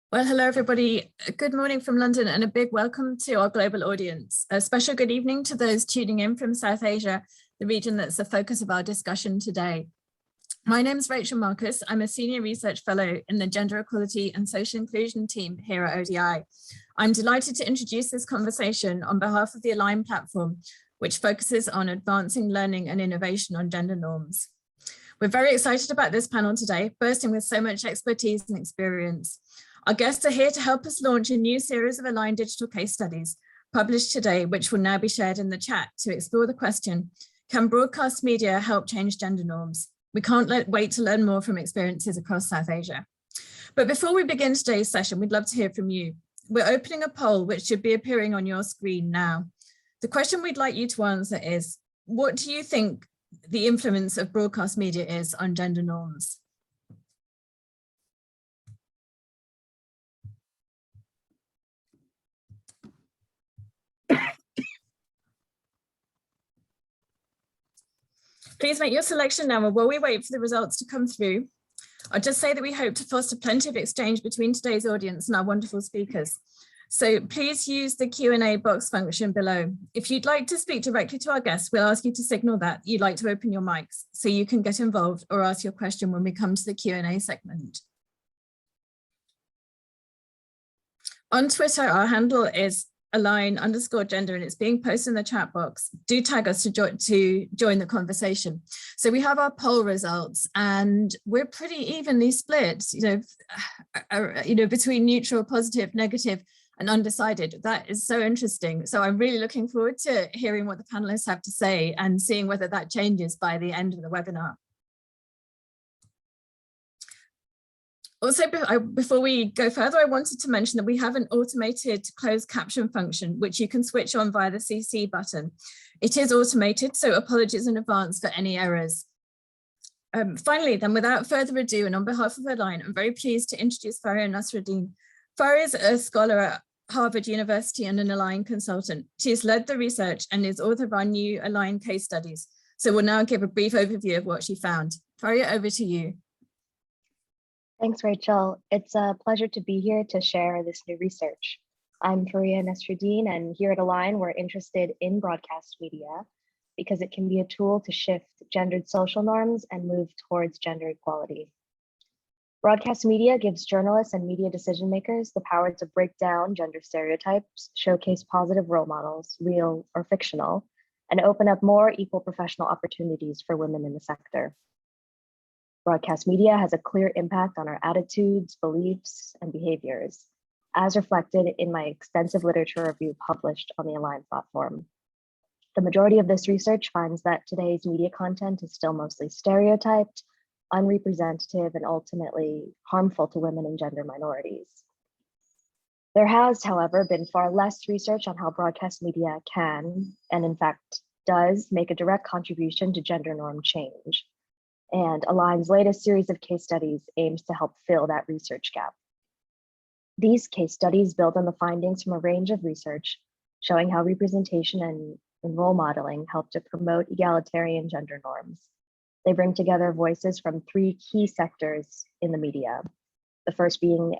Well, hello, everybody. Good morning from London and a big welcome to our global audience. A special good evening to those tuning in from South Asia, the region that's the focus of our discussion today. My name is Rachel Marcus. I'm a senior research fellow in the Gender Equality and Social Inclusion team here at ODI. I'm delighted to introduce this conversation on behalf of the Align platform, which focuses on advancing learning and innovation on gender norms. We're very excited about this panel today, bursting with so much expertise and experience. Our guests are here to help us launch a new series of Align digital case studies published today, which will now be shared in the chat to explore the question, can broadcast media help change gender norms? We can't wait to learn more from experiences across South Asia. But before we begin today's session, we'd love to hear from you. We're opening a poll which should be appearing on your screen now. The question we'd like you to answer is, what do you think the influence of broadcast media is on gender norms? Please make your selection now, and while we wait for the results to come through, I'll just say that we hope to foster plenty of exchange between today's audience and our wonderful speakers. So please use the Q&A box function below. If you'd like to speak directly to our guests, we'll ask you to signal that you'd like to open your mics so you can get involved or ask your question when we come to the Q&A segment. On Twitter, our handle is align_gender, and it's being posted in the chat box. Do tag us to join the conversation. So we have our poll results, and we're pretty evenly split, between neutral, positive, negative, and undecided. That is so interesting. So I'm really looking forward to hearing what the panelists have to say and seeing whether that changes by the end of the webinar. Also, before we go further, I wanted to mention that we have an automated closed caption function, which you can switch on via the CC button. It is automated, so apologies in advance for any errors. Finally, then, without further ado, and on behalf of Align, I'm very pleased to introduce Faria Nasruddin. Faria is a scholar at Harvard University and an Align consultant. She has led the research and is author of our new Align case studies. So we'll now give a brief overview of what she found. Faria, over to you. Thanks, Rachel. It's a pleasure to be here to share this new research. I'm Faria Nasruddin, and here at Align, we're interested in broadcast media because it can be a tool to shift gendered social norms and move towards gender equality. Broadcast media gives journalists and media decision makers the power to break down gender stereotypes, showcase positive role models, real or fictional, and open up more equal professional opportunities for women in the sector. Broadcast media has a clear impact on our attitudes, beliefs, and behaviors, as reflected in my extensive literature review published on the Align platform. The majority of this research finds that today's media content is still mostly stereotyped, unrepresentative, and ultimately harmful to women and gender minorities. There has, however, been far less research on how broadcast media can, and in fact does, make a direct contribution to gender norm change. And Align's latest series of case studies aims to help fill that research gap. These case studies build on the findings from a range of research showing how representation and role modeling help to promote egalitarian gender norms. They bring together voices from three key sectors in the media. The first being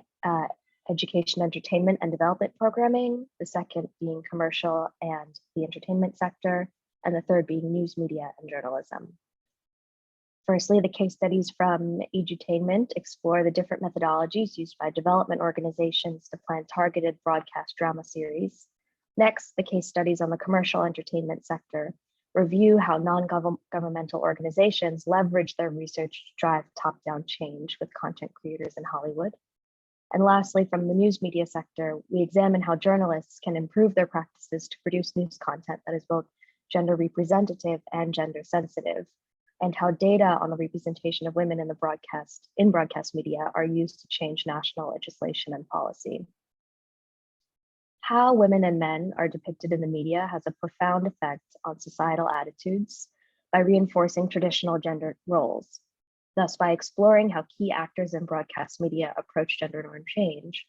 education, entertainment, and development programming, the second being commercial and the entertainment sector, and the third being news media and journalism. Firstly, the case studies from edutainment explore the different methodologies used by development organizations to plan targeted broadcast drama series. Next, the case studies on the commercial entertainment sector review how non-governmental organizations leverage their research to drive top-down change with content creators in Hollywood. And lastly, from the news media sector, we examine how journalists can improve their practices to produce news content that is both gender representative and gender sensitive, and how data on the representation of women in broadcast media are used to change national legislation and policy. How women and men are depicted in the media has a profound effect on societal attitudes by reinforcing traditional gender roles. Thus, by exploring how key actors in broadcast media approach gender norm change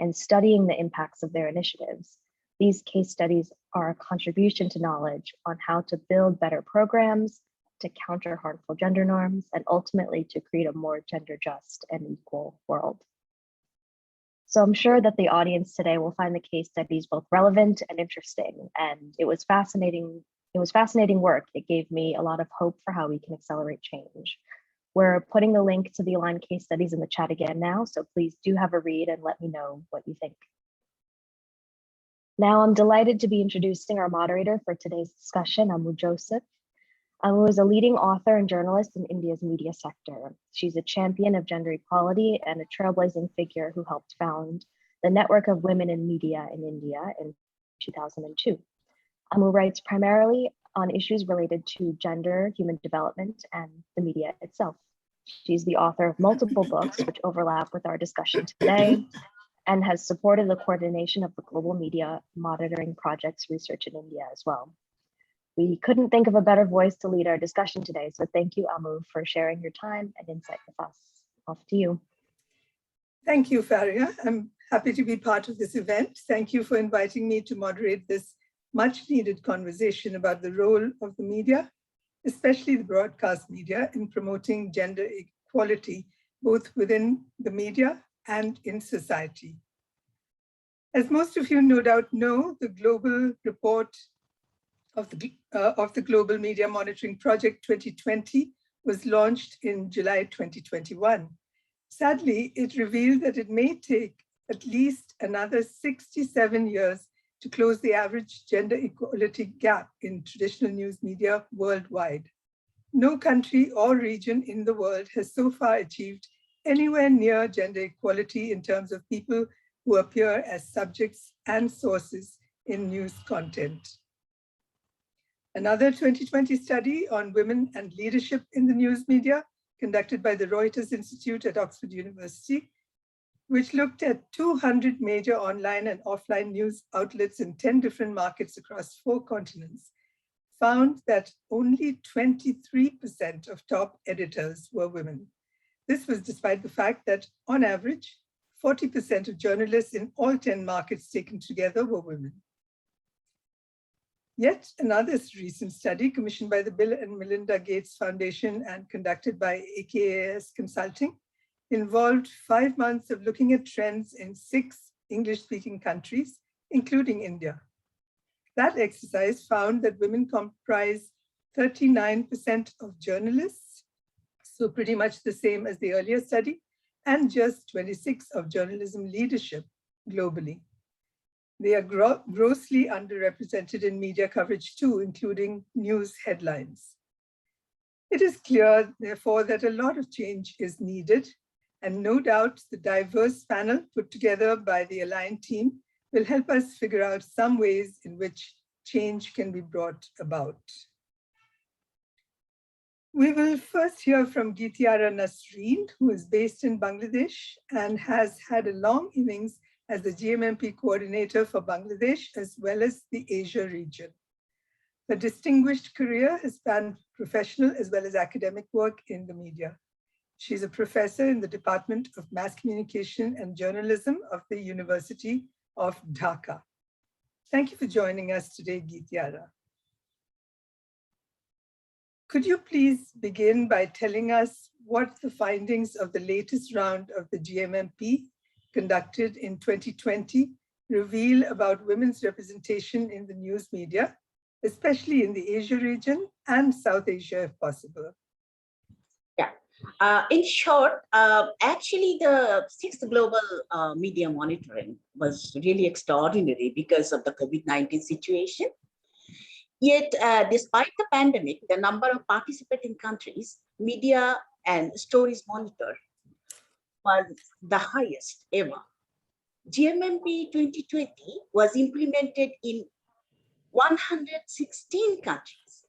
and studying the impacts of their initiatives, these case studies are a contribution to knowledge on how to build better programs, to counter harmful gender norms, and ultimately to create a more gender just and equal world. So I'm sure that the audience today will find the case studies both relevant and interesting. And it was fascinating. It was fascinating work. It gave me a lot of hope for how we can accelerate change. We're putting the link to the aligned case studies in the chat again now, so please do have a read and let me know what you think. Now I'm delighted to be introducing our moderator for today's discussion, Amu Joseph. Amu is a leading author and journalist in India's media sector. She's a champion of gender equality and a trailblazing figure who helped found the Network of Women in Media in India in 2002. Amu writes primarily on issues related to gender, human development, and the media itself. She's the author of multiple books which overlap with our discussion today and has supported the coordination of the Global Media Monitoring Project's research in India as well. We couldn't think of a better voice to lead our discussion today, so thank you, Amu, for sharing your time and insight with us. Off to you. Thank you, Faria. I'm happy to be part of this event. Thank you for inviting me to moderate this much needed conversation about the role of the media, especially the broadcast media, in promoting gender equality, both within the media and in society. As most of you no doubt know, the global report of the Global Media Monitoring Project 2020 was launched in July 2021. Sadly, it revealed that it may take at least another 67 years to close the average gender equality gap in traditional news media worldwide. No country or region in the world has so far achieved anywhere near gender equality in terms of people who appear as subjects and sources in news content. Another 2020 study on women and leadership in the news media, conducted by the Reuters Institute at Oxford University, which looked at 200 major online and offline news outlets in 10 different markets across 4 continents, found that only 23% of top editors were women. This was despite the fact that, on average, 40% of journalists in all 10 markets taken together were women. Yet another recent study commissioned by the Bill and Melinda Gates Foundation and conducted by AKAS Consulting involved 5 months of looking at trends in 6 English-speaking countries, including India. That exercise found that women comprise 39% of journalists, so pretty much the same as the earlier study, and just 26% of journalism leadership globally. They are grossly underrepresented in media coverage too, including news headlines. It is clear, therefore, that a lot of change is needed, and no doubt the diverse panel put together by the Align team will help us figure out some ways in which change can be brought about. We will first hear from Geetiara Nasreen, who is based in Bangladesh and has had a long innings as the GMMP coordinator for Bangladesh, as well as the Asia region. Her distinguished career has spanned professional as well as academic work in the media. She's a professor in the Department of Mass Communication and Journalism of the University of Dhaka. Thank you for joining us today, Geetiara. Could you please begin by telling us what the findings of the latest round of the GMMP conducted in 2020 reveal about women's representation in the news media, especially in the Asia region and South Asia, if possible? Yeah, in short, actually the 6th global media monitoring was really extraordinary because of the COVID-19 situation. Yet, despite the pandemic, the number of participating countries, media and stories monitored was the highest ever. GMMP 2020 was implemented in 116 countries.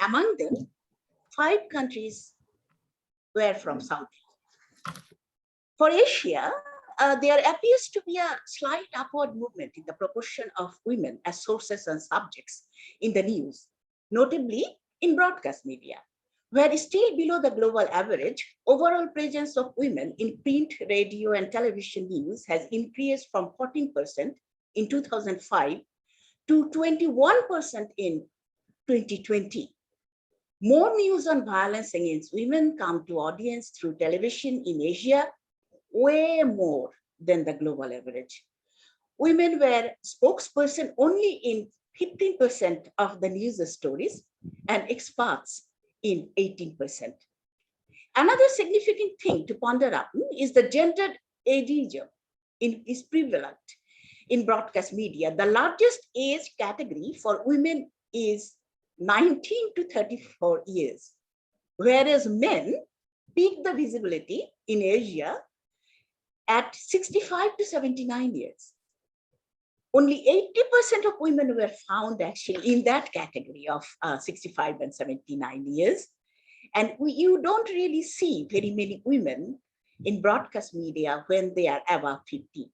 Among them, 5 countries were from South Asia. For Asia, there appears to be a slight upward movement in the proportion of women as sources and subjects in the news, notably in broadcast media, where still below the global average, overall presence of women in print, radio, and television news has increased from 14% in 2005 to 21% in 2020. More news on violence against women come to audience through television in Asia, way more than the global average. Women were spokesperson only in 15% of the news stories and experts in 18%. Another significant thing to ponder upon is the gendered ageism is prevalent in broadcast media. The largest age category for women is 19 to 34 years, whereas men peak the visibility in Asia at 65 to 79 years. Only 80% of women were found actually in that category of 65 and 79 years. And you don't really see very many women in broadcast media when they are above 50.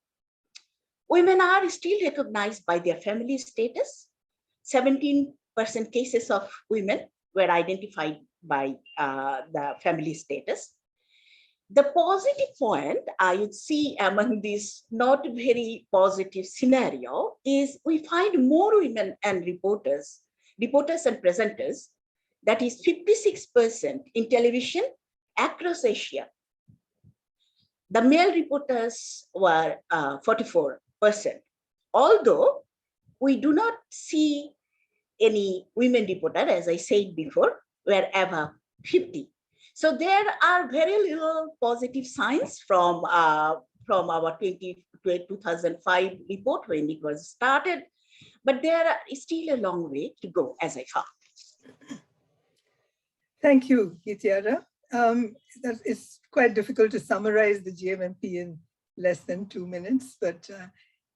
Women are still recognized by their family status. 17% cases of women were identified by the family status. The positive point I would see among this not very positive scenario is we find more women and reporters and presenters, that is 56% in television across Asia. The male reporters were 44%. Although we do not see any women reporter, as I said before, were above 50. So there are very little positive signs from our 2005 report when it was started, but there is still a long way to go, as I found. Thank you, Gitiara. It's quite difficult to summarize the GMMP in less than 2 minutes, but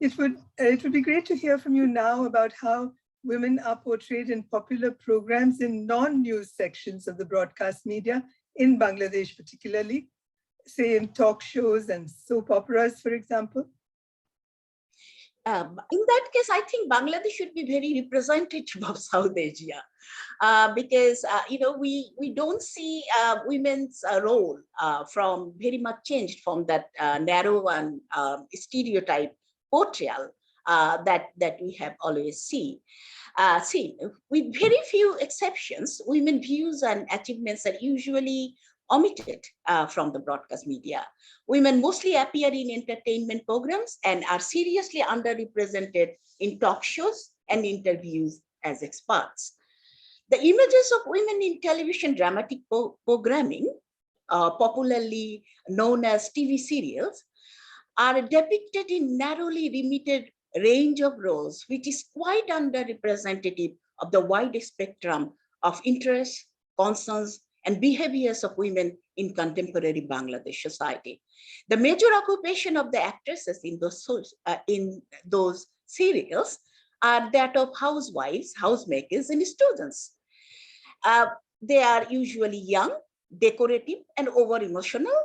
it would be great to hear from you now about how women are portrayed in popular programs in non-news sections of the broadcast media in Bangladesh, particularly, say in talk shows and soap operas, for example. In that case, I think Bangladesh should be very representative of South Asia, because we don't see women's role from very much changed from that narrow and stereotype portrayal that we have always seen. With very few exceptions, women views and achievements are usually omitted from the broadcast media. Women mostly appear in entertainment programs and are seriously underrepresented in talk shows and interviews as experts. The images of women in television dramatic programming, popularly known as TV serials, are depicted in narrowly limited range of roles, which is quite underrepresentative of the wide spectrum of interests, concerns, and behaviors of women in contemporary Bangladesh society. The major occupation of the actresses in those serials are that of housewives, housemakers, and students. They are usually young, decorative, and over-emotional.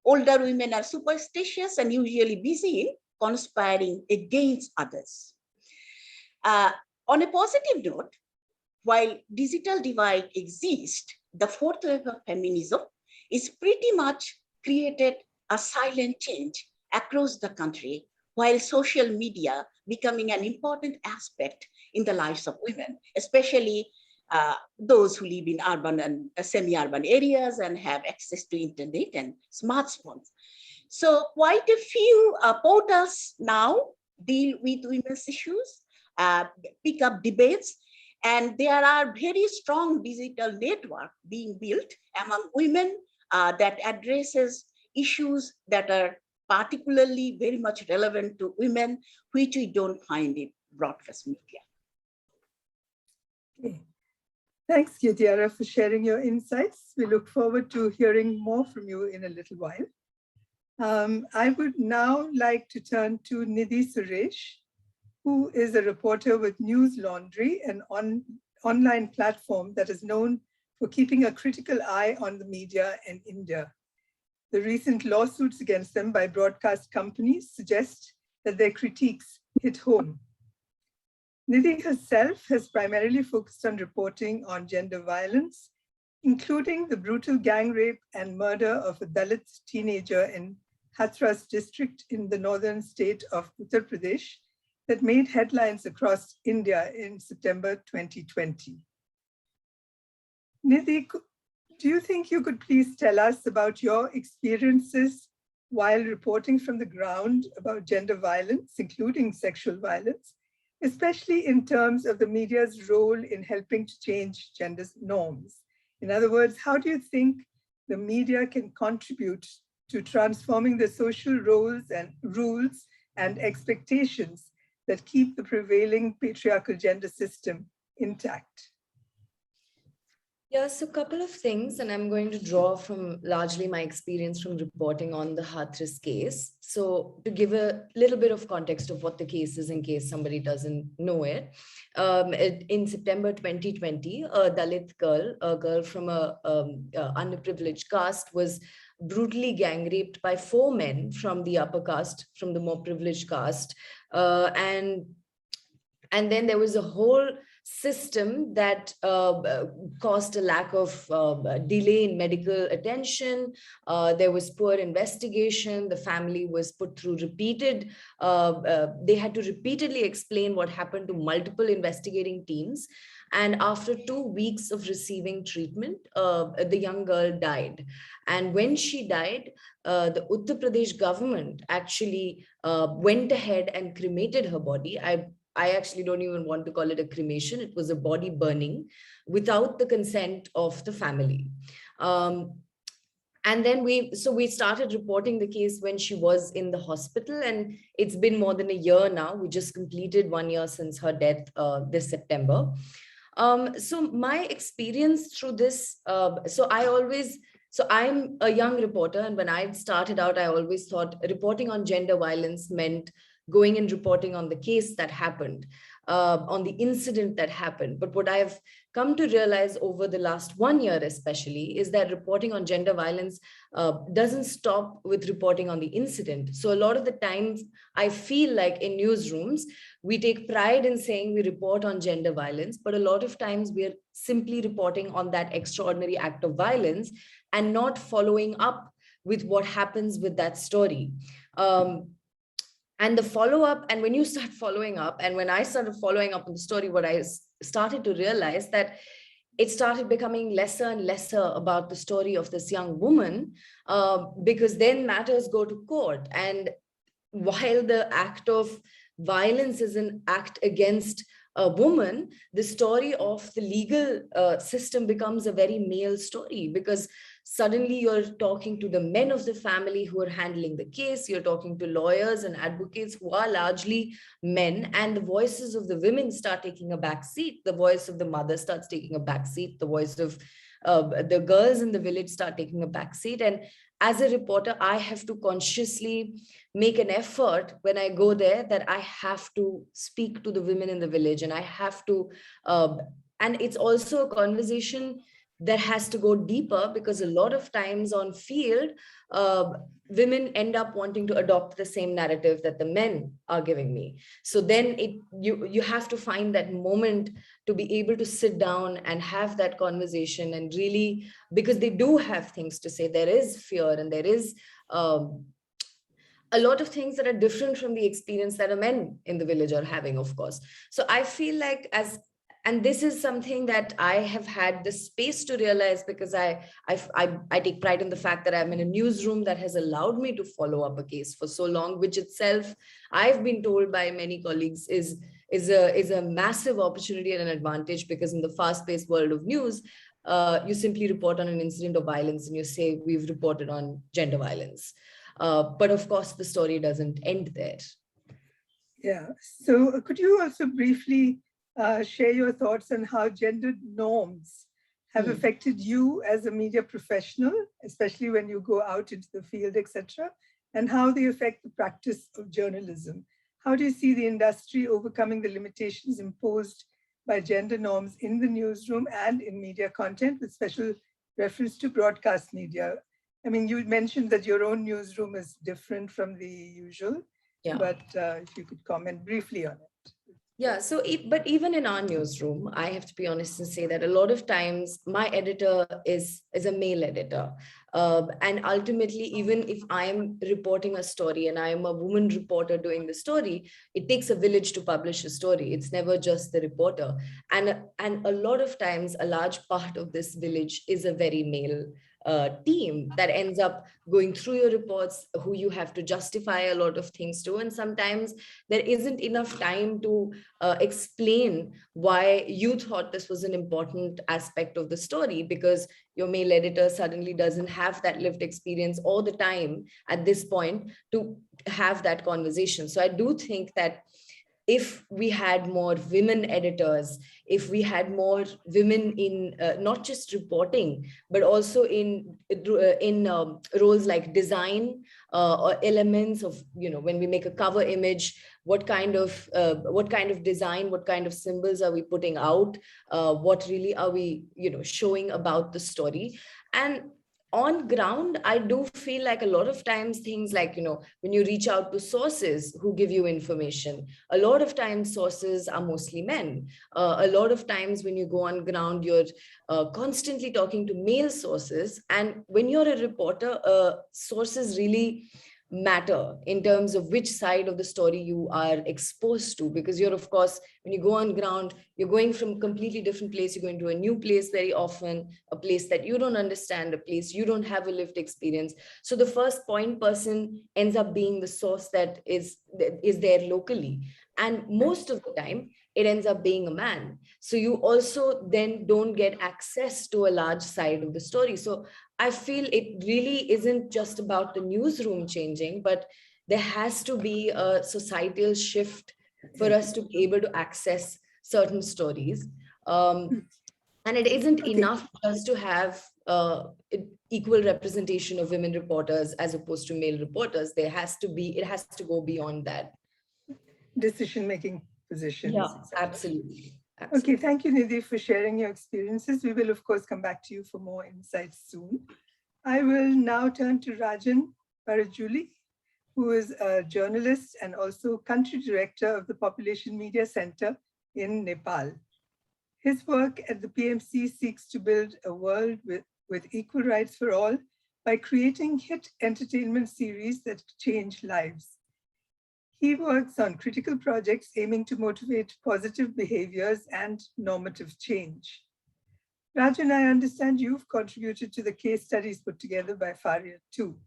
Older women are superstitious and usually busy in conspiring against others. On a positive note, while digital divide exists, the fourth wave of feminism is pretty much created a silent change across the country, while social media becoming an important aspect in the lives of women, especially those who live in urban and semi-urban areas and have access to internet and smartphones. So quite a few portals now deal with women's issues, pick up debates, and there are very strong digital network being built among women that addresses issues that are particularly very much relevant to women, which we don't find in broadcast media. Okay. Thanks, Gitiara, for sharing your insights. We look forward to hearing more from you in a little while. I would now like to turn to Nidhi Suresh, who is a reporter with News Laundry, an online platform that is known for keeping a critical eye on the media in India. The recent lawsuits against them by broadcast companies suggest that their critiques hit home. Nidhi herself has primarily focused on reporting on gender violence, including the brutal gang rape and murder of a Dalit teenager in Hathras district in the northern state of Uttar Pradesh that made headlines across India in September 2020. Nidhi, do you think you could please tell us about your experiences while reporting from the ground about gender violence, including sexual violence, especially in terms of the media's role in helping to change gender norms? In other words, how do you think the media can contribute to transforming the social roles and rules and expectations that keep the prevailing patriarchal gender system intact? Yeah, so a couple of things, and I'm going to draw from largely my experience from reporting on the Hathras case. So to give a little bit of context of what the case is in case somebody doesn't know it, in September 2020, a Dalit girl, a girl from a underprivileged caste, was brutally gang raped by 4 men from the upper caste, from the more privileged caste. And then there was a whole system that caused a lack of delay in medical attention. There was poor investigation. The family was put through repeated, they had to repeatedly explain what happened to multiple investigating teams. And after 2 weeks of receiving treatment, the young girl died. And when she died, the Uttar Pradesh government actually went ahead and cremated her body. I actually don't even want to call it a cremation. It was a body burning without the consent of the family. And then we started reporting the case when she was in the hospital, and it's been more than a year now. We just completed 1 year since her death this September. So my experience through this, so I'm a young reporter, and when I started out, I always thought reporting on gender violence meant going and reporting on the case that happened, on the incident that happened. But what I've come to realize over the last 1 year especially is that reporting on gender violence doesn't stop with reporting on the incident. So a lot of the times I feel like in newsrooms, we take pride in saying we report on gender violence, but a lot of times we're simply reporting on that extraordinary act of violence and not following up with what happens with that story. And the follow-up, and when you start following up, and when I started following up on the story, what I started to realize that it started becoming lesser and lesser about the story of this young woman, because then matters go to court. And while the act of violence is an act against a woman, the story of the legal system becomes a very male story, because suddenly you're talking to the men of the family who are handling the case, you're talking to lawyers and advocates who are largely men, and the voices of the women start taking a back seat. The voice of the mother starts taking a back seat. The voice of the girls in the village start taking a back seat. And as a reporter, I have to consciously make an effort when I go there that I have to speak to the women in the village, and I have to, and it's also a conversation that has to go deeper, because a lot of times on field, women end up wanting to adopt the same narrative that the men are giving me. So then you have to find that moment to be able to sit down and have that conversation, and really, because they do have things to say. There is fear, and there is a lot of things that are different from the experience that a men in the village are having, of course. So I feel like and this is something that I have had the space to realize, because I take pride in the fact that I'm in a newsroom that has allowed me to follow up a case for so long, which itself I've been told by many colleagues is a massive opportunity and an advantage, because in the fast-paced world of news, you simply report on an incident of violence and you say, we've reported on gender violence. But of course, the story doesn't end there. Yeah, so could you also briefly share your thoughts on how gender norms have affected you as a media professional, especially when you go out into the field, etc., and how they affect the practice of journalism? How do you see the industry overcoming the limitations imposed by gender norms in the newsroom and in media content, with special reference to broadcast media? I mean, you mentioned that your own newsroom is different from the usual, but if you could comment briefly on it. Yeah, so, but even in our newsroom, I have to be honest and say that a lot of times my editor is a male editor. And ultimately, even if I'm reporting a story and I'm a woman reporter doing the story, it takes a village to publish a story. It's never just the reporter. And a lot of times, a large part of this village is a very male team that ends up going through your reports, who you have to justify a lot of things to. And sometimes there isn't enough time to explain why you thought this was an important aspect of the story, because your male editor suddenly doesn't have that lived experience all the time at this point to have that conversation. So I do think that if we had more women editors, if we had more women in not just reporting, but also in roles like design or elements of, when we make a cover image, what kind of design, what kind of symbols are we putting out? What really are we, showing about the story? And on ground, I do feel like a lot of times things like, when you reach out to sources who give you information, a lot of times sources are mostly men. A lot of times when you go on ground, you're constantly talking to male sources. And when you're a reporter, sources really matter in terms of which side of the story you are exposed to, because you're, of course, when you go on ground, you're going from a completely different place. You're going to a new place very often, a place that you don't understand, a place you don't have a lived experience. So the first point person ends up being the source that is there locally. And most of the time, it ends up being a man. So you also then don't get access to a large side of the story. So I feel it really isn't just about the newsroom changing, but there has to be a societal shift for us to be able to access certain stories. And it isn't enough just to have equal representation of women reporters as opposed to male reporters. It has to go beyond that. Decision-making positions. Yeah, absolutely. Okay, thank you, Nidhi, for sharing your experiences. We will, of course, come back to you for more insights soon. I will now turn to Rajan Parajuli, who is a journalist and also country director of the Population Media Center in Nepal. His work at the PMC seeks to build a world with equal rights for all by creating hit entertainment series that change lives. He works on critical projects aiming to motivate positive behaviors and normative change. Rajan, I understand you've contributed to the case studies put together by Faria too.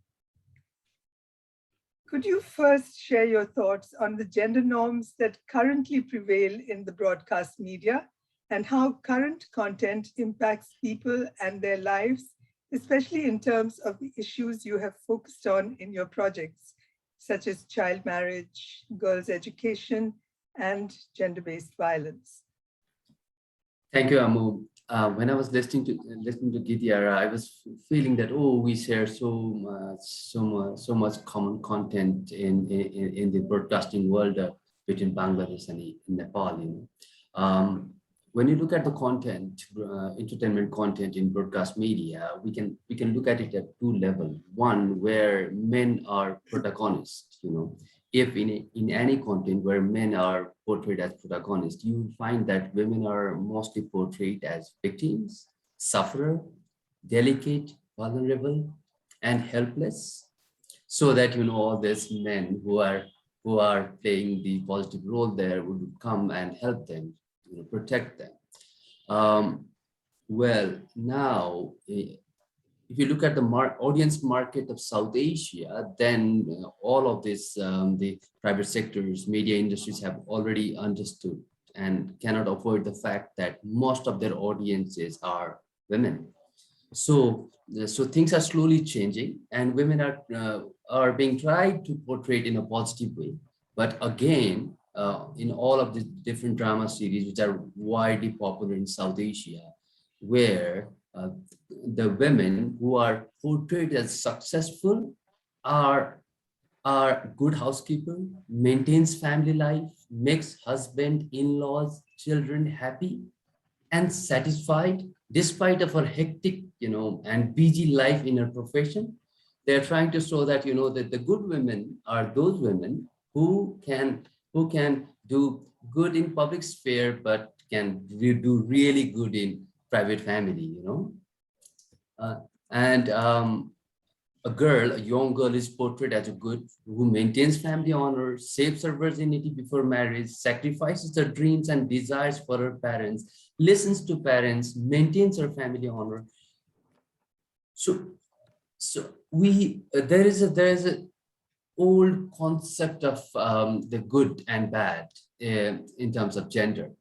Could you first share your thoughts on the gender norms that currently prevail in the broadcast media and how current content impacts people and their lives, especially in terms of the issues you have focused on in your projects, such as child marriage, girls' education, and gender-based violence? Thank you, Amu. When I was listening to Gityara, I was feeling that, oh, we share so much common content in the broadcasting world between Bangladesh and Nepal. When you look at the content, entertainment content in broadcast media, we can look at it at two levels. One, where men are protagonists. If in any content where men are portrayed as protagonists, you will find that women are mostly portrayed as victims, sufferer, delicate, vulnerable, and helpless. So that all these men who are playing the positive role there would come and help them, protect them. Well, now, if you look at the audience market of South Asia, then all of this, the private sectors, media industries have already understood and cannot avoid the fact that most of their audiences are women. So things are slowly changing, and women are being tried to portray it in a positive way. But again, in all of the different drama series which are widely popular in South Asia, where the women who are portrayed as successful are good housekeeper, maintains family life, makes husband, in-laws, children happy and satisfied despite of her hectic, and busy life in her profession. They're trying to show that, that the good women are those women who can do good in public sphere, but can do really good in private family, and a young girl is portrayed as a good, who maintains family honor, saves her virginity before marriage, sacrifices her dreams and desires for her parents, listens to parents, maintains her family honor. So there is a old concept of the good and bad in terms of gender,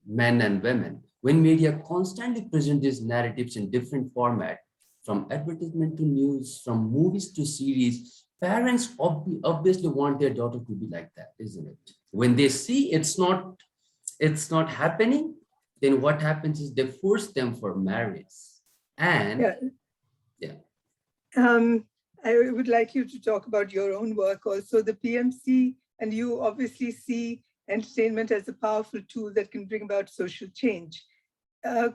men and women. When media constantly present these narratives in different formats, from advertisement to news, from movies to series, parents obviously want their daughter to be like that, isn't it? When they see it's not happening, then what happens is they force them for marriage. And yeah. I would like you to talk about your own work also. The PMC, and you obviously see entertainment as a powerful tool that can bring about social change.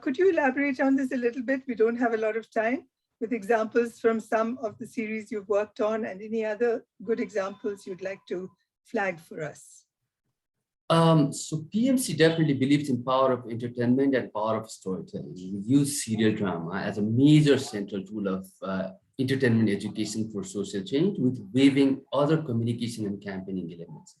Could you elaborate on this a little bit? We don't have a lot of time, with examples from some of the series you've worked on and any other good examples you'd like to flag for us. So PMC definitely believes in power of entertainment and power of storytelling. We use serial drama as a major central tool of entertainment education for social change, with weaving other communication and campaigning elements.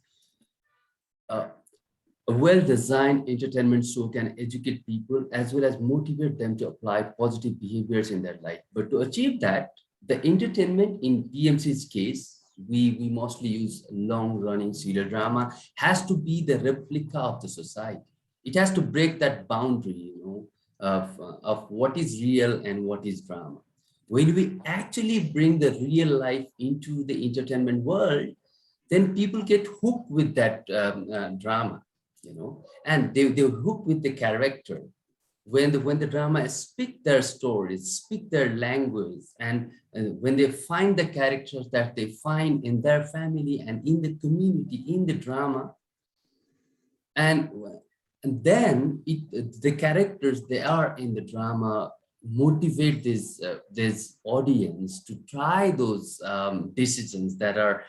A well-designed entertainment show can educate people as well as motivate them to apply positive behaviors in their life. But to achieve that, the entertainment in PMC's case, we mostly use long-running serial drama, has to be the replica of the society. It has to break that boundary, of what is real and what is drama. When we actually bring the real life into the entertainment world, then people get hooked with that drama, and they hook with the character. When the drama speak their stories, speak their language, and when they find the characters that they find in their family and in the community, in the drama, and then the characters they are in the drama motivate this audience to try those decisions that are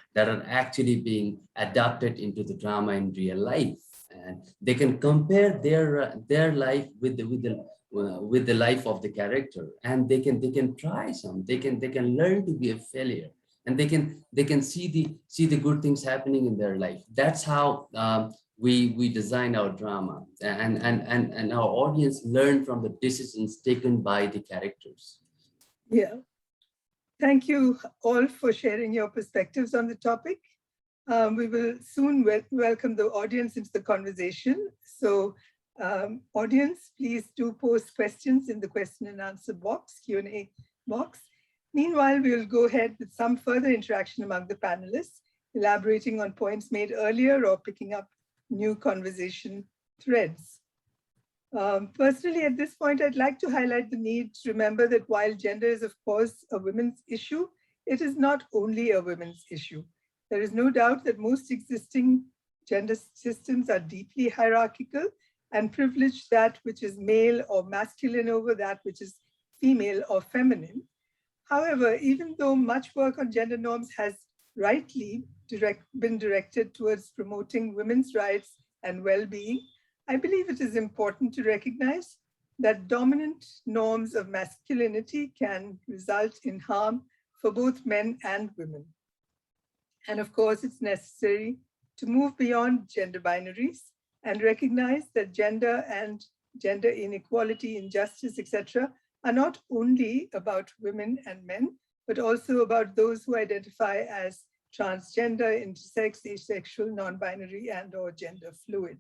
actually being adapted into the drama in real life. And they can compare their life with the life of the character, and they can try some. They can learn to be a failure, and they can see the good things happening in their life. That's how we design our drama, and our audience learn from the decisions taken by the characters. Yeah, thank you all for sharing your perspectives on the topic. We will soon welcome the audience into the conversation. So audience, please do post questions in the question and answer box, Q&A box. Meanwhile, we will go ahead with some further interaction among the panelists, elaborating on points made earlier or picking up new conversation threads. Personally, at this point, I'd like to highlight the need to remember that while gender is, of course, a women's issue, it is not only a women's issue. There is no doubt that most existing gender systems are deeply hierarchical and privilege that which is male or masculine over that which is female or feminine. However, even though much work on gender norms has rightly been directed towards promoting women's rights and well-being, I believe it is important to recognize that dominant norms of masculinity can result in harm for both men and women. And of course, it's necessary to move beyond gender binaries and recognize that gender and gender inequality, injustice, etc., are not only about women and men, but also about those who identify as transgender, intersex, asexual, non-binary, and/or gender fluid.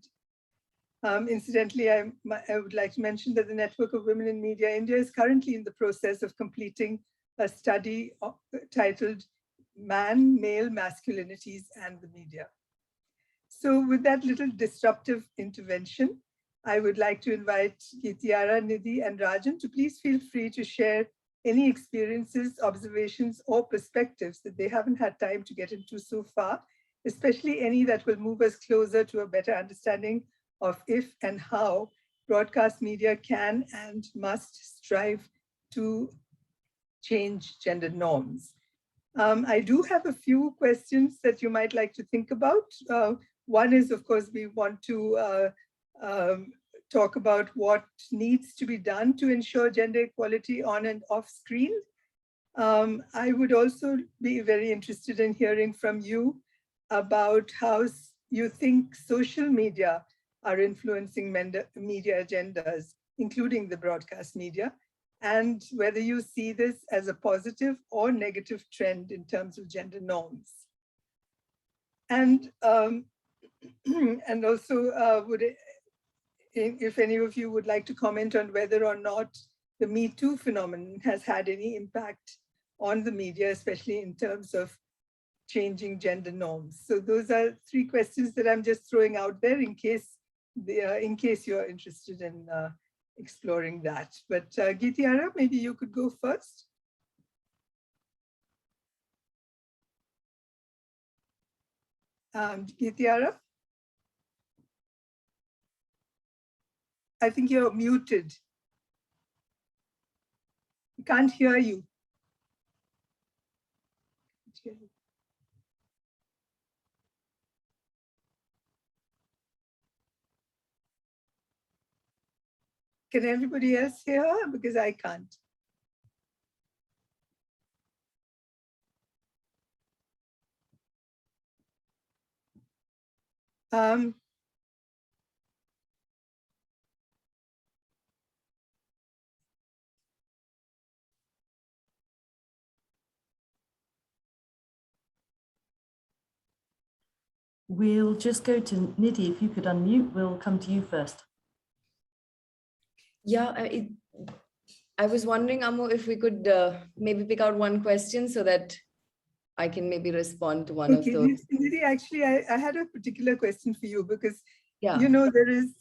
Incidentally, I would like to mention that the Network of Women in Media India is currently in the process of completing a study titled Man, Male Masculinities and the Media. So with that little disruptive intervention, I would like to invite Geetiara, Nidhi, and Rajan to please feel free to share any experiences, observations, or perspectives that they haven't had time to get into so far, especially any that will move us closer to a better understanding of if and how broadcast media can and must strive to change gender norms. I do have a few questions that you might like to think about. One is, of course, we want to talk about what needs to be done to ensure gender equality on and off screen. I would also be very interested in hearing from you about how you think social media are influencing media agendas, including the broadcast media, and whether you see this as a positive or negative trend in terms of gender norms. And and also if any of you would like to comment on whether or not the Me Too phenomenon has had any impact on the media, especially in terms of changing gender norms. So those are three questions that I'm just throwing out there in case you're interested in exploring that. But Geetiara, maybe you could go first. Geetiara? I think you're muted. We can't hear you. Can everybody else hear her? Because I can't. We'll just go to Nidhi. If you could unmute, we'll come to you first. Yeah, I was wondering, Amo, if we could maybe pick out one question so that I can maybe respond to one of those. Nidhi, actually, I had a particular question for you because, Yeah. you know, there is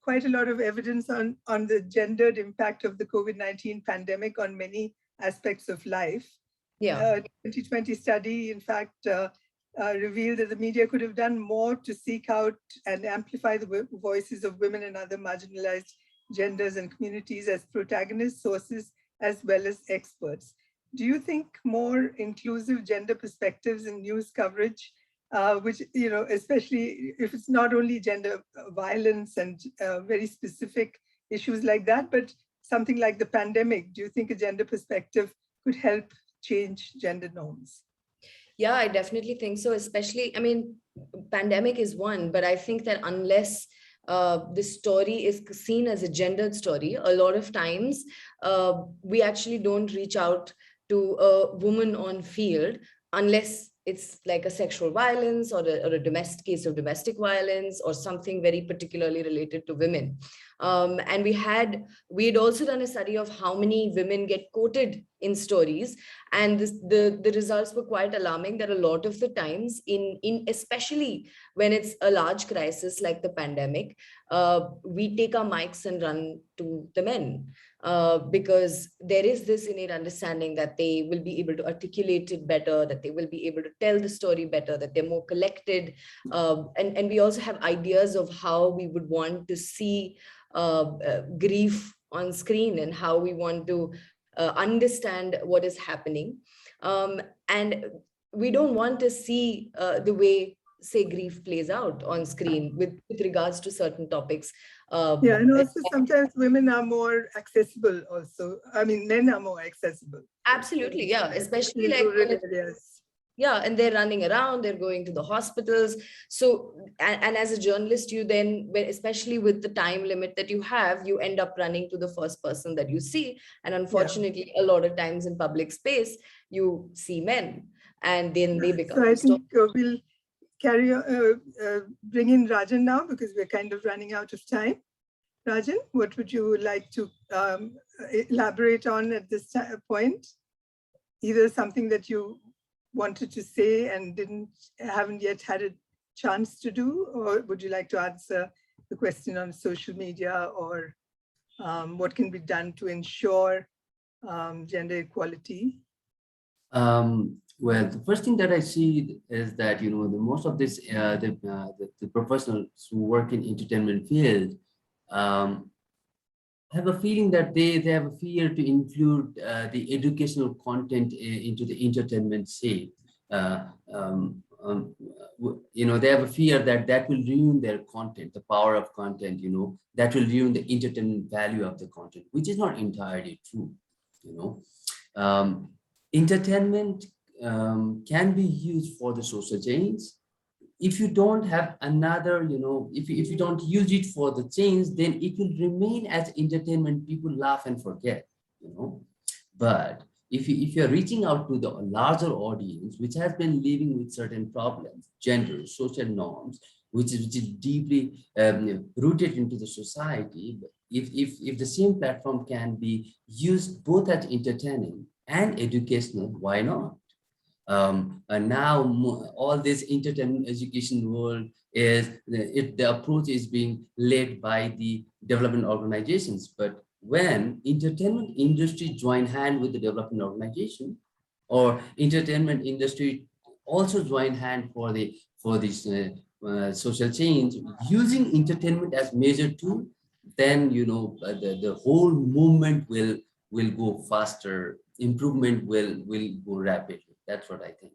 quite a lot of evidence on the gendered impact of the COVID-19 pandemic on many aspects of life. Yeah. 2020 study, in fact, revealed that the media could have done more to seek out and amplify the voices of women and other marginalized genders and communities as protagonists, sources, as well as experts. Do you think more inclusive gender perspectives in news coverage, which, you know, especially if it's not only gender violence and very specific issues like that, but something like the pandemic, do you think a gender perspective could help change gender norms? Yeah, I definitely think so. Especially, I mean, pandemic is one, but I think that unless the story is seen as a gendered story, a lot of times we actually don't reach out to a woman on field unless it's like a sexual violence or a domestic case of domestic violence or something very particularly related to women. And we had also done a study of how many women get quoted in stories, and the results were quite alarming that a lot of the times especially when it's a large crisis like the pandemic, we take our mics and run to the men. Because there is this innate understanding that they will be able to articulate it better, that they will be able to tell the story better, that they're more collected. And we also have ideas of how we would want to see grief on screen and how we want to understand what is happening. And we don't want to see the way, say, grief plays out on screen with regards to certain topics. Yeah, and also sometimes women are more accessible also. I mean, men are more accessible. Absolutely, yeah, especially like yeah, and they're running around, they're going to the hospitals. So, and as a journalist, you then, especially with the time limit that you have, you end up running to the first person that you see. And unfortunately, a lot of times in public space, you see men, and then they become. So I think we'll carry bring in Rajan now because we're kind of running out of time. Rajan, what would you like to elaborate on at this point? Either something that you wanted to say and haven't yet had a chance to do, or would you like to answer the question on social media, or what can be done to ensure gender equality? Well, the first thing that I see is that, you know, the most of this, the professionals who work in entertainment field have a feeling that they have a fear to include the educational content into the entertainment scene. You know, they have a fear that will ruin their content, the power of content, you know, that will ruin the entertainment value of the content, which is not entirely true, you know. Entertainment can be used for the social change. If you don't have another, you know, if you don't use it for the change, then it will remain as entertainment. People laugh and forget. you know. But if you're reaching out to the larger audience, which has been living with certain problems, gender, social norms, which is deeply rooted into the society, if the same platform can be used both as entertaining and educational, why not? And now all this entertainment education world is the approach is being led by the development organizations. But when entertainment industry join hand with the development organization, or entertainment industry also join hand for this social change, using entertainment as major tool, then the whole movement will go faster. Improvement will go rapidly. That's what I think.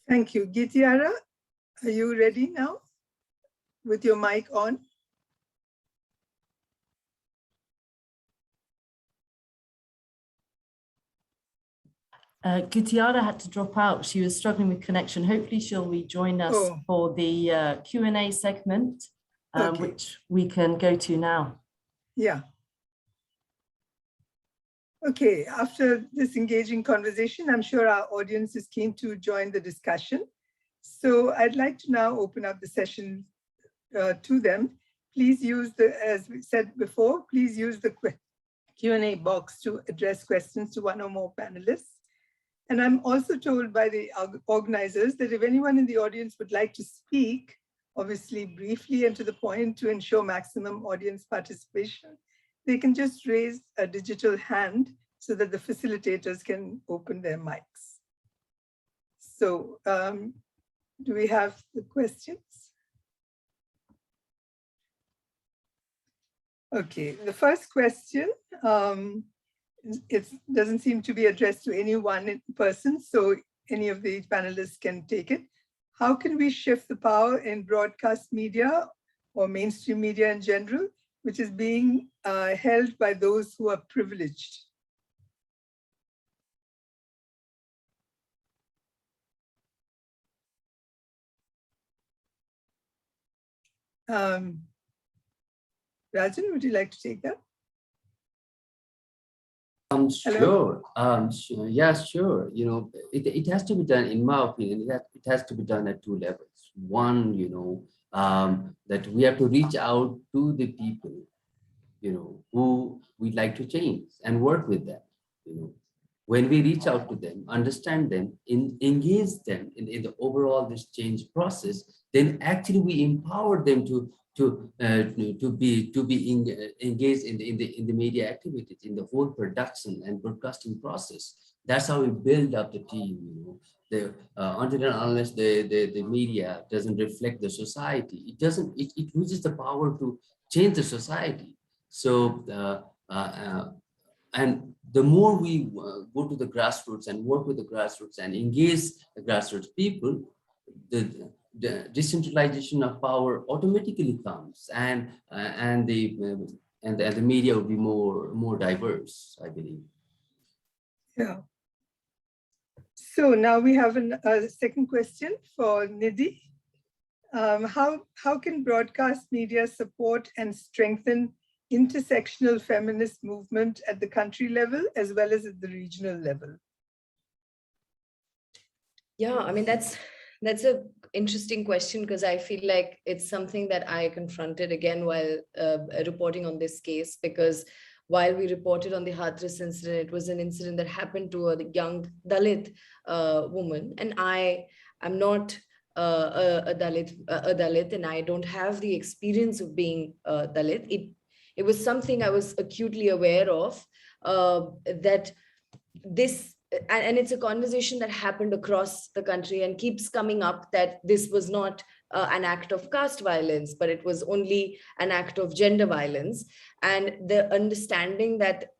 Thank you. Gitiara, are you ready now with your mic on? Gutiara had to drop out. She was struggling with connection. Hopefully she'll rejoin us for the Q&A segment, Okay. which we can go to now. Yeah. Okay, after this engaging conversation, I'm sure our audience is keen to join the discussion. So I'd like to now open up the session to them. Please use as we said before, please use the Q&A box to address questions to one or more panelists. And I'm also told by the organizers that if anyone in the audience would like to speak, obviously briefly and to the point to ensure maximum audience participation, they can just raise a digital hand so that the facilitators can open their mics. So do we have the questions? Okay, the first question, it doesn't seem to be addressed to any one person, so any of the panelists can take it. How can we shift the power in broadcast media or mainstream media in general, which is being held by those who are privileged? Rajan, would you like to take that? Sure. Yeah, sure. It has to be done, in my opinion, it has to be done at two levels. One, that we have to reach out to the people, who we'd like to change and work with them. When we reach out to them, understand them, engage them in the overall this change process, then actually we empower them to be engaged in the media activities, in the whole production and broadcasting process. That's how we build up the team. Until and unless the media doesn't reflect the society, it loses the power to change the society. So and the more we go to the grassroots and work with the grassroots and engage the grassroots people, the decentralization of power automatically comes, and the media will be more diverse, I believe. Yeah. So now we have a second question for Nidhi. How can broadcast media support and strengthen intersectional feminist movement at the country level as well as at the regional level? Yeah, I mean, that's a interesting question, because I feel like it's something that I confronted again while reporting on this case, because while we reported on the Hathras incident, it was an incident that happened to a young Dalit woman, and I am not a Dalit, and I don't have the experience of being Dalit. It was something I was acutely aware of, that this, and it's a conversation that happened across the country and keeps coming up, that this was not an act of caste violence, but it was only an act of gender violence. And the understanding that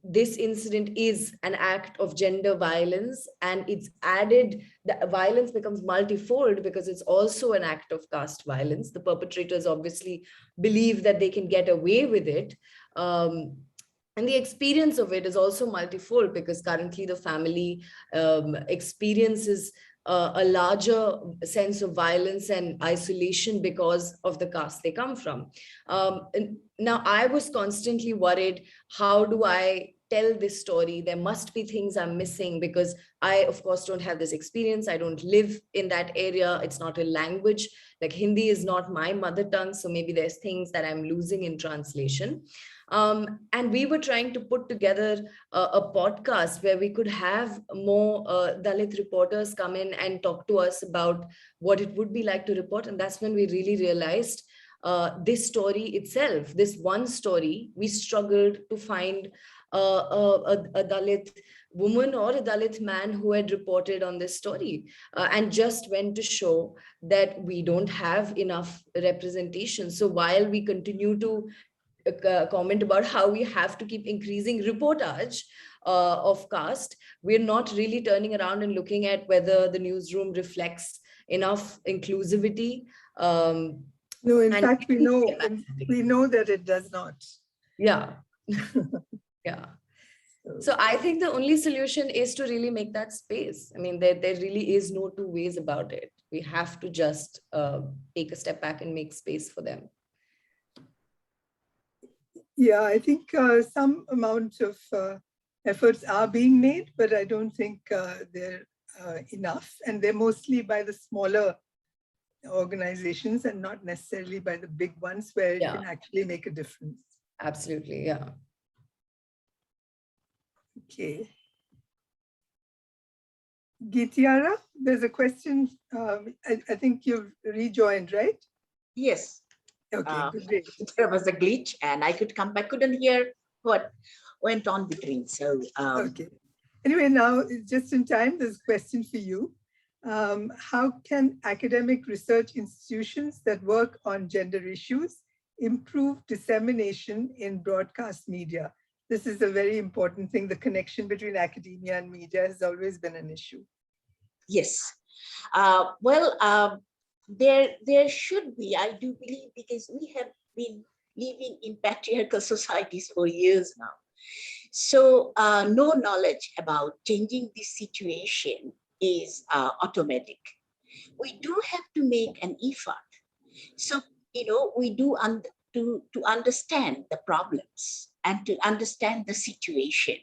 this incident is an act of gender violence, and it's added, the violence becomes multifold because it's also an act of caste violence. The perpetrators obviously believe that they can get away with it. And the experience of it is also multifold, because currently the family experiences a larger sense of violence and isolation because of the caste they come from. And now I was constantly worried, how do I tell this story. There must be things I'm missing because I, of course, don't have this experience. I don't live in that area. It's not a language. Like Hindi is not my mother tongue. So maybe there's things that I'm losing in translation. And we were trying to put together a podcast where we could have more Dalit reporters come in and talk to us about what it would be like to report. And that's when we really realized this story itself, this one story, we struggled to find a Dalit woman or a Dalit man who had reported on this story, and just went to show that we don't have enough representation. So while we continue to comment about how we have to keep increasing reportage of caste, we're not really turning around and looking at whether the newsroom reflects enough inclusivity. No, in fact, we know that it does not. Yeah. Yeah. So I think the only solution is to really make that space. I mean, there really is no two ways about it. We have to just take a step back and make space for them. Yeah, I think some amount of efforts are being made, but I don't think they're enough. And they're mostly by the smaller organizations and not necessarily by the big ones where it can actually make a difference. Absolutely, yeah. Okay. Geetiara, there's a question. I think you've rejoined, right? Yes. Okay, great. There was a glitch and I could come back, couldn't hear what went on between. So, okay. Anyway, now just in time, there's a question for you. How can academic research institutions that work on gender issues improve dissemination in broadcast media? This is a very important thing. The connection between academia and media has always been an issue. Yes. There should be, I do believe, because we have been living in patriarchal societies for years now. So no knowledge about changing this situation is automatic. We do have to make an effort. So, we do to understand the problems and to understand the situation.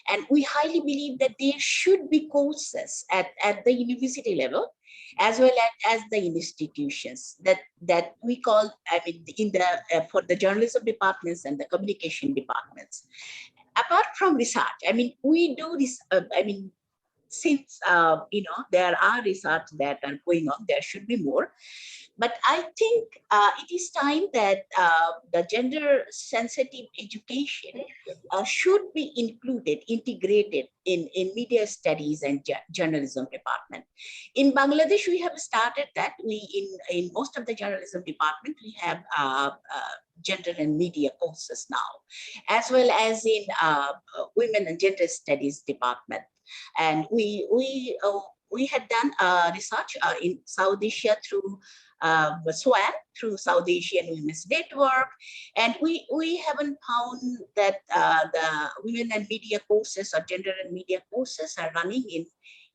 And we highly believe that there should be courses at the university level, as well as the institutions that we call, for the journalism departments and the communication departments. Apart from research, we do this, since, there are research that are going on, there should be more. But I think it is time that the gender sensitive education should be integrated in media studies and journalism department. In Bangladesh, we have started that. In most of the journalism department, we have gender and media courses now, as well as in women and gender studies department. And we had done research in South Asia through SWAN, through South Asian Women's Network, and we haven't found that the women and media courses or gender and media courses are running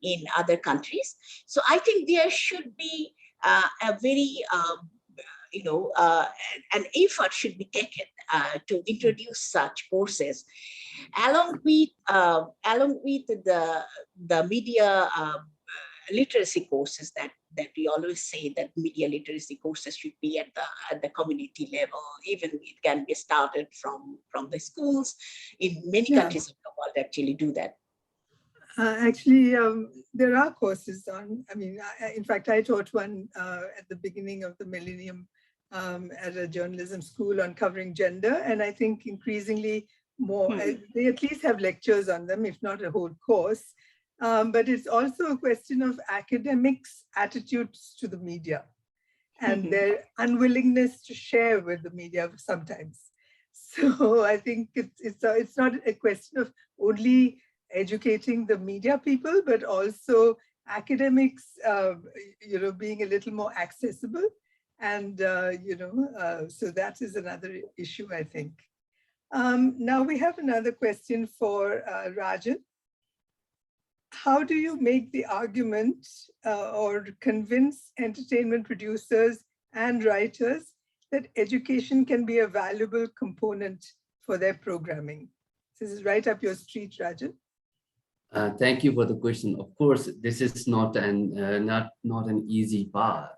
in other countries. So I think there should be a very an effort should be taken to introduce such courses, along with the media literacy courses that we always say that media literacy courses should be at the community level. Even it can be started from the schools. In many countries of the world actually do that. Actually, there are courses on, in fact, I taught one at the beginning of the millennium at a journalism school on covering gender. And I think increasingly more, they at least have lectures on them, if not a whole course. But it's also a question of academics' attitudes to the media and their unwillingness to share with the media sometimes. So I think it's not a question of only educating the media people, but also academics, being a little more accessible. And, so that is another issue, I think. Now we have another question for Rajan. How do you make the argument or convince entertainment producers and writers that education can be a valuable component for their programming? This is right up your street, Rajan. Thank you for the question. Of course, this is not an easy path.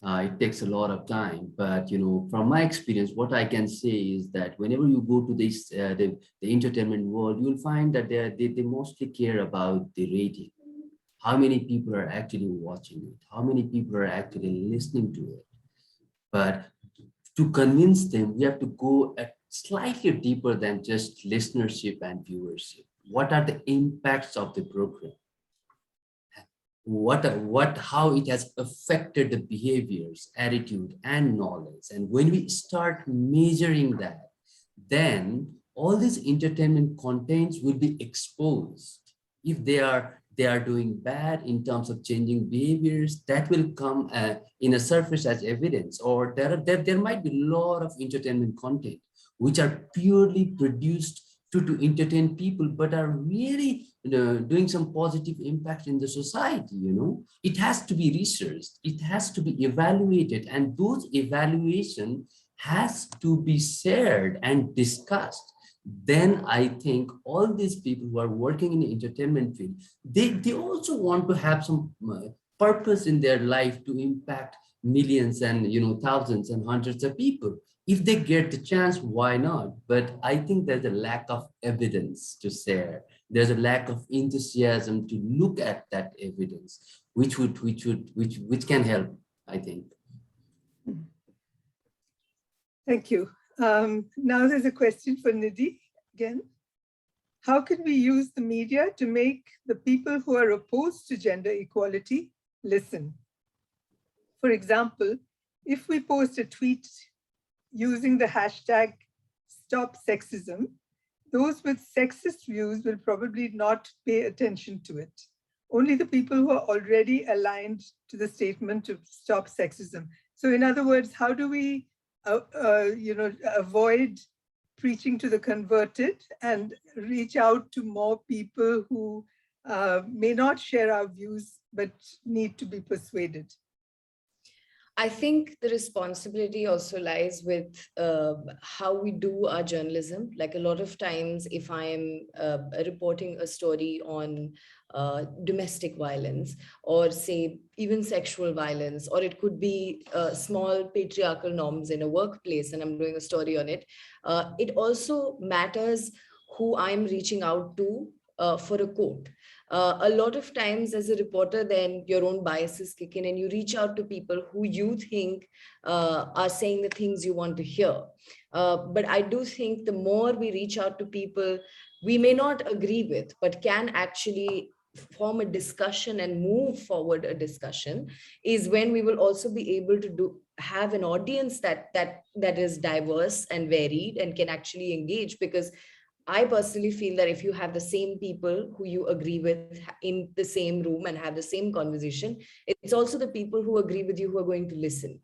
It takes a lot of time, but from my experience, what I can say is that whenever you go to this the entertainment world, you'll find that they mostly care about the rating. How many people are actually watching it? How many people are actually listening to it? But to convince them, we have to go slightly deeper than just listenership and viewership. What are the impacts of the program? How it has affected the behaviors, attitude, and knowledge. And when we start measuring that, then all these entertainment contents will be exposed. If they are doing bad in terms of changing behaviors, that will come in a surface as evidence. Or there might be a lot of entertainment content which are purely produced to entertain people, but are really doing some positive impact in the society. It has to be researched, it has to be evaluated, and those evaluation has to be shared and discussed. Then I think all these people who are working in the entertainment field, they also want to have some purpose in their life to impact millions and thousands and hundreds of people. If they get the chance, why not? But I think there's a lack of evidence to share. There's a lack of enthusiasm to look at that evidence, which can help, I think. Thank you. Now there's a question for Nidhi again. How can we use the media to make the people who are opposed to gender equality listen? For example, if we post a tweet using the hashtag #StopSexism, those with sexist views will probably not pay attention to it. Only the people who are already aligned to the statement to stop sexism. So in other words, how do we avoid preaching to the converted and reach out to more people who may not share our views, but need to be persuaded? I think the responsibility also lies with how we do our journalism. Like a lot of times, if I'm reporting a story on domestic violence, or say even sexual violence, or it could be small patriarchal norms in a workplace, and I'm doing a story on it, it also matters who I'm reaching out to for a quote. A lot of times as a reporter, then your own biases kick in and you reach out to people who you think are saying the things you want to hear. But I do think the more we reach out to people we may not agree with, but can actually form a discussion and move forward a discussion, is when we will also be able to have an audience that is diverse and varied and can actually engage. Because I personally feel that if you have the same people who you agree with in the same room and have the same conversation, it's also the people who agree with you who are going to listen.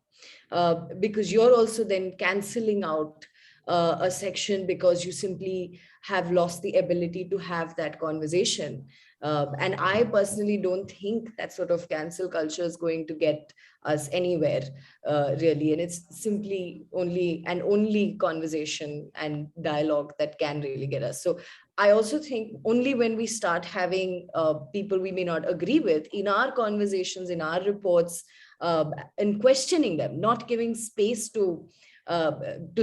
Because you're also then canceling out a section because you simply have lost the ability to have that conversation. And I personally don't think that sort of cancel culture is going to get us anywhere, really. And it's simply only conversation and dialogue that can really get us. So I also think only when we start having people we may not agree with in our conversations, in our reports, and questioning them, not giving space to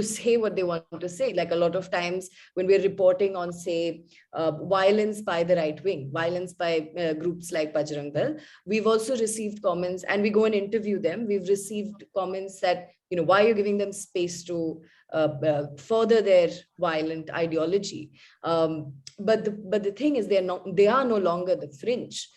say what they want to say. Like a lot of times when we're reporting on, say, violence by the right wing, violence by groups like Bajrang Dal, we've also received comments, and we go and interview them. We've received comments that, why are you giving them space to further their violent ideology? But the thing is, they are no longer the fringe.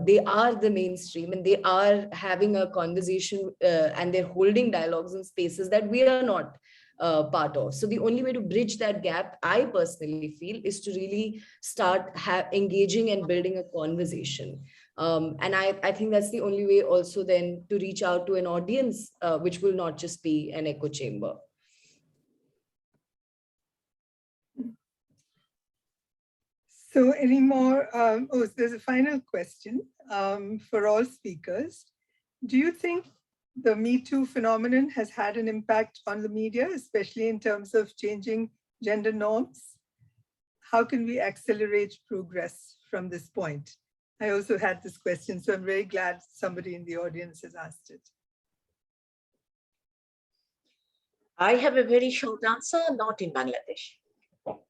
They are the mainstream, and they are having a conversation and they're holding dialogues in spaces that we are not part of. So the only way to bridge that gap, I personally feel, is to really start engaging and building a conversation. And I think that's the only way also then to reach out to an audience, which will not just be an echo chamber. So any more, there's a final question for all speakers. Do you think the Metoo phenomenon has had an impact on the media, especially in terms of changing gender norms? how can we accelerate progress from this point? I also had this question, so I'm very glad somebody in the audience has asked it. I have a very short answer, not in Bangladesh. Oh,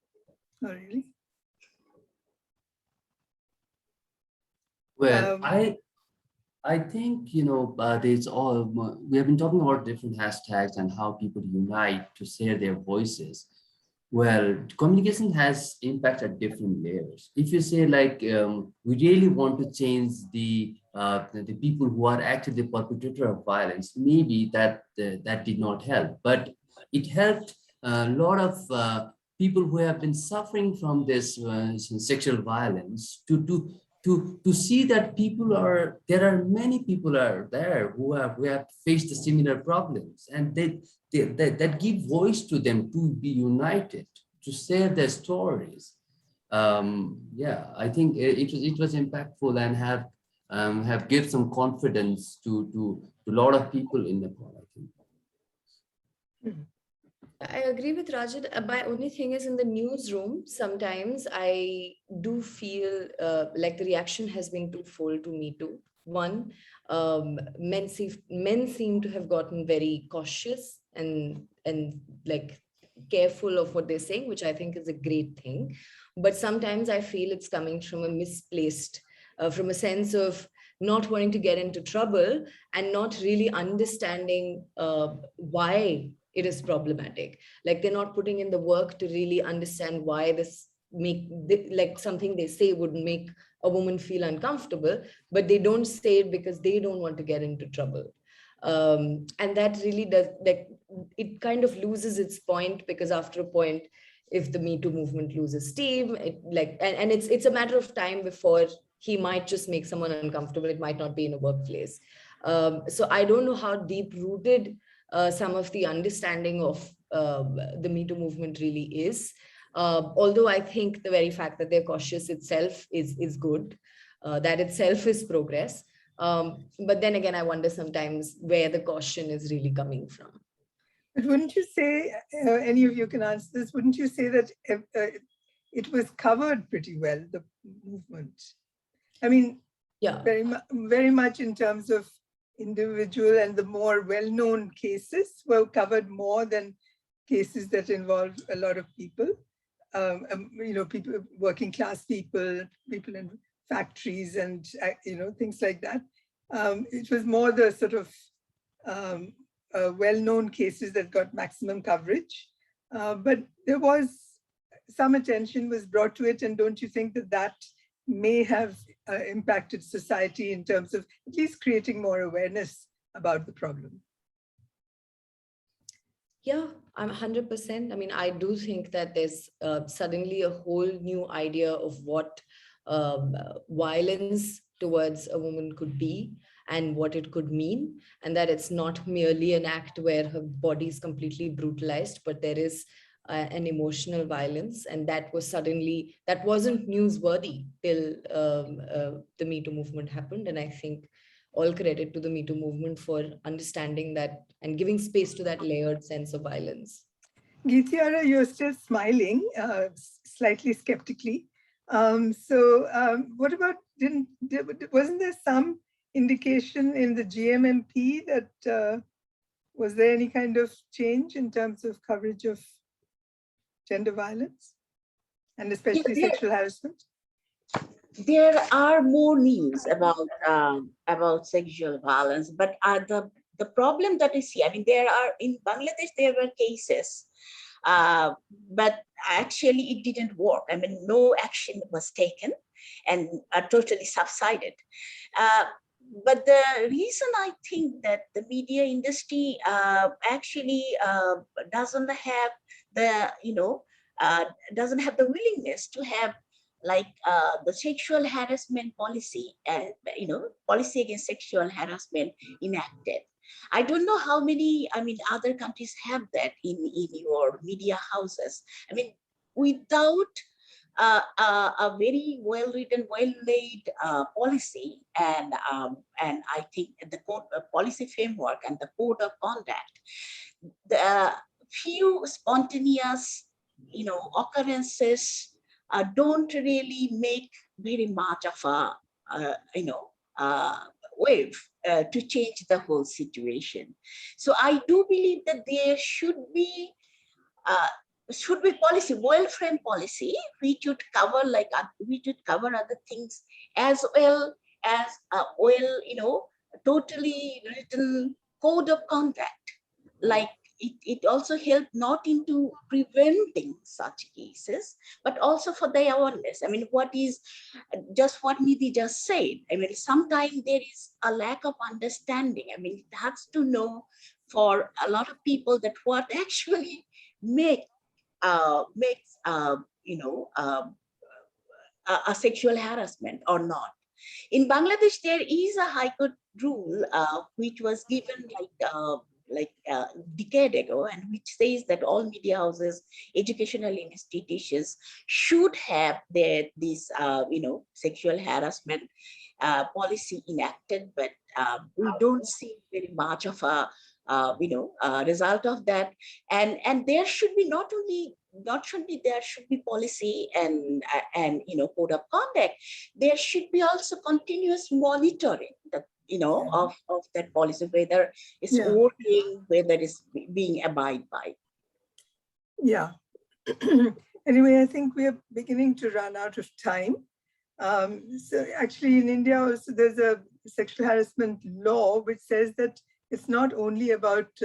really? Well, I think, there's all, we have been talking about different hashtags and how people unite to share their voices. Well, communication has impact at different layers. If you say like, we really want to change the people who are actually the perpetrator of violence, maybe that did not help, but it helped a lot of people who have been suffering from this sexual violence to see that there are many people out there who have faced similar problems, and that give voice to them to be united, to share their stories. Yeah, I think it was impactful and have given some confidence to a lot of people in Nepal, I think. I agree with Rajat. My only thing is, in the newsroom, sometimes I do feel like the reaction has been twofold to Me Too. One, men seem to have gotten very cautious and like careful of what they're saying, which I think is a great thing. But sometimes I feel it's coming from a misplaced, from a sense of not wanting to get into trouble and not really understanding why it is problematic. Like, they're not putting in the work to really understand why this like something they say would make a woman feel uncomfortable, but they don't say it because they don't want to get into trouble. And that really does, like, it kind of loses its point, because after a point, if the Me Too movement loses steam, and it's a matter of time before he might just make someone uncomfortable. It might not be in a workplace. So I don't know how deep rooted some of the understanding of the Me Too movement really is. Although I think the very fact that they're cautious itself is good. That itself is progress. But then again, I wonder sometimes where the caution is really coming from. But wouldn't you say, any of you can answer this, wouldn't you say that it was covered pretty well, the movement? I mean, yeah, very much in terms of individual, and the more well-known cases were covered more than cases that involve a lot of people. People, working class people in factories, and things like that. It was more the sort of well-known cases that got maximum coverage, but there was some attention was brought to it. And don't you think that may have impacted society in terms of at least creating more awareness about the problem? Yeah, I'm 100%. I mean, I do think that there's suddenly a whole new idea of what violence towards a woman could be and what it could mean, and that it's not merely an act where her body is completely brutalized, but there is an emotional violence. And that wasn't newsworthy till the Me Too movement happened. And I think all credit to the Me Too movement for understanding that and giving space to that layered sense of violence. Geetiara, you're still smiling, slightly skeptically. What about, wasn't there some indication in the GMMP that, was there any kind of change in terms of coverage of gender violence, and especially sexual harassment? There are more news about sexual violence, but the problem that is here, I mean, in Bangladesh, there were cases, but actually it didn't work. I mean, no action was taken and totally subsided. But the reason I think that the media industry actually doesn't have the, doesn't have the willingness to have like the sexual harassment policy, policy against sexual harassment enacted. I don't know how many, other countries have that in your media houses. I mean, without a very well-written, well-laid policy, and I think the policy framework and the code of conduct, the few spontaneous, occurrences don't really make very much of a, wave to change the whole situation. So I do believe that there should be policy, well-framed policy, which would cover other things as well as totally written code of conduct. Like it also helped not into preventing such cases, but also for the awareness. I mean, what Nidhi just said. I mean, sometimes there is a lack of understanding. I mean, it has to know for a lot of people that what actually makes a sexual harassment or not. In Bangladesh, there is a High Court rule which was given a decade ago, and which says that all media houses, educational institutions should have this sexual harassment policy enacted, but we don't see very much of a result of that. And there should be there should be policy and code of conduct. There should be also continuous monitoring that of that policy, whether it's working, whether it's being abided by. Yeah. Anyway, I think we are beginning to run out of time. So actually in India also there's a sexual harassment law which says that it's not only about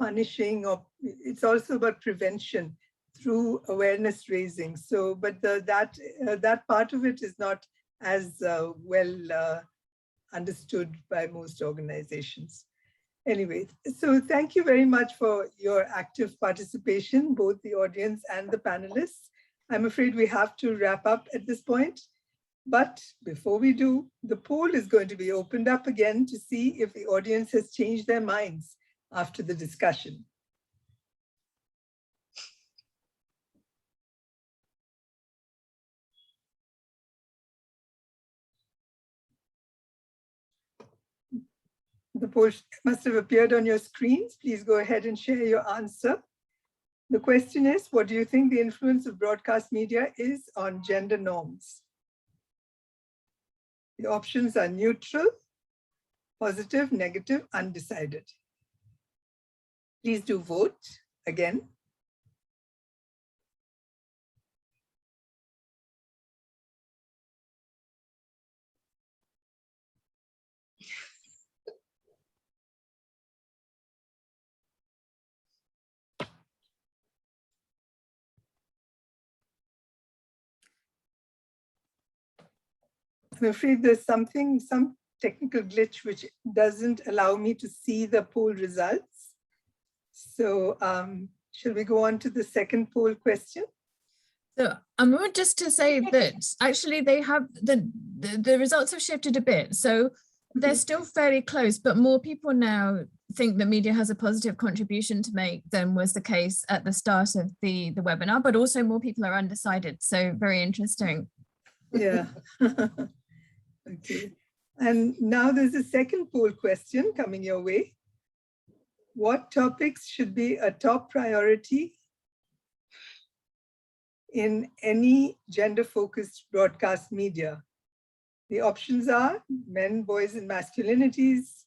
punishing, or it's also about prevention through awareness raising. So, but that part of it is not as well understood by most organizations. Anyway, so thank you very much for your active participation, both the audience and the panelists. I'm afraid we have to wrap up at this point. But before we do, the poll is going to be opened up again to see if the audience has changed their minds after the discussion. The poll must have appeared on your screens. Please go ahead and share your answer. The question is, what do you think the influence of broadcast media is on gender norms? The options are neutral, positive, negative, undecided. Please do vote again. I'm afraid there's some technical glitch which doesn't allow me to see the poll results. So shall we go on to the second poll question? So just to say that actually they have the results have shifted a bit. So they're still fairly close, but more people now think that media has a positive contribution to make than was the case at the start of the webinar, but also more people are undecided. So very interesting. Yeah. Okay. And now there's a second poll question coming your way. What topics should be a top priority in any gender-focused broadcast media? The options are men, boys, and masculinities,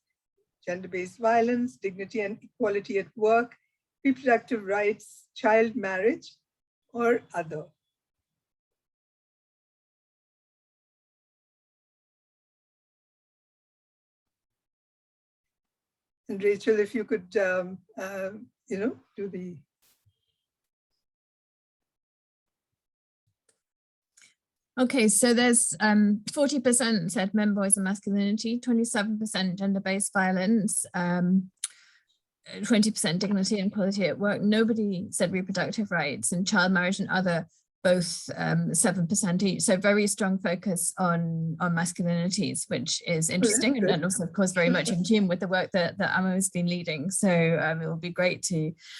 gender-based violence, dignity and equality at work, reproductive rights, child marriage, or other. And Rachel, if you could, do the. Okay, so there's 40% said men, boys, and masculinity, 27% gender-based violence, 20% dignity and equality at work. Nobody said reproductive rights, and child marriage and other, both 7% each. So very strong focus on masculinities, which is interesting, and also of course very much in tune with the work that Amo has been leading. So it will be great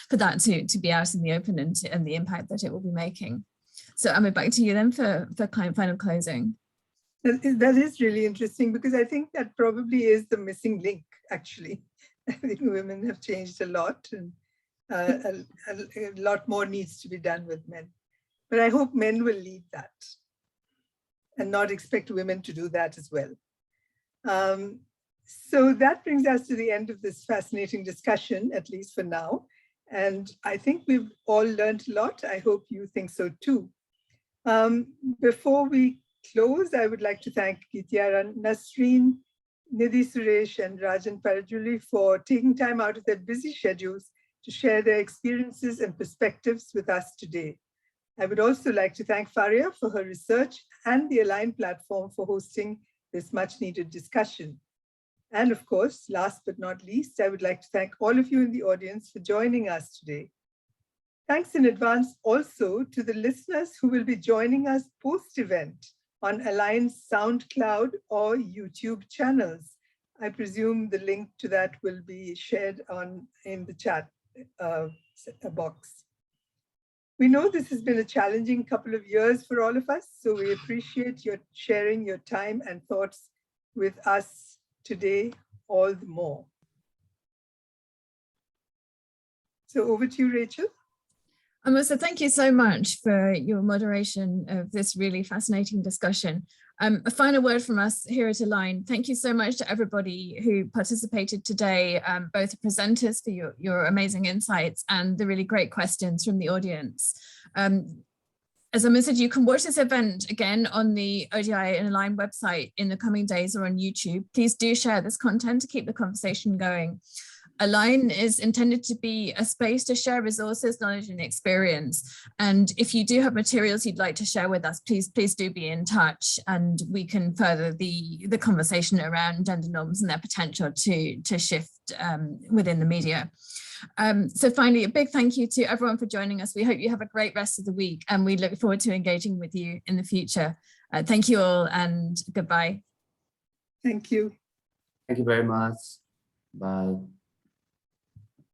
for that to be out in the open and the impact that it will be making. So Amo, back to you then for final closing. That is really interesting, because I think that probably is the missing link, actually. I think women have changed a lot, and a lot more needs to be done with men. but I hope men will lead that and not expect women to do that as well. So that brings us to the end of this fascinating discussion, at least for now. And I think we've all learned a lot. I hope you think so too. Before we close, I would like to thank Geetiara Nasreen, Nidhi Suresh, and Rajan Parajuli for taking time out of their busy schedules to share their experiences and perspectives with us today. I would also like to thank Faria for her research and the Align platform for hosting this much needed discussion. And of course, last but not least, I would like to thank all of you in the audience for joining us today. Thanks in advance also to the listeners who will be joining us post-event on Align's SoundCloud or YouTube channels. I presume the link to that will be shared in the chat box. We know this has been a challenging couple of years for all of us, so we appreciate your sharing your time and thoughts with us today all the more. So over to you, Rachel. So thank you so much for your moderation of this really fascinating discussion. A final word from us here at Align. Thank you so much to everybody who participated today, both the presenters for your amazing insights and the really great questions from the audience. As Amu said, you can watch this event again on the ODI and Align website in the coming days or on YouTube. Please do share this content to keep the conversation going. Align is intended to be a space to share resources, knowledge, and experience. And if you do have materials you'd like to share with us, please do be in touch, and we can further the conversation around gender norms and their potential to shift within the media. So finally, a big thank you to everyone for joining us. We hope you have a great rest of the week, and we look forward to engaging with you in the future. Thank you all, and goodbye. Thank you. Thank you very much. Bye.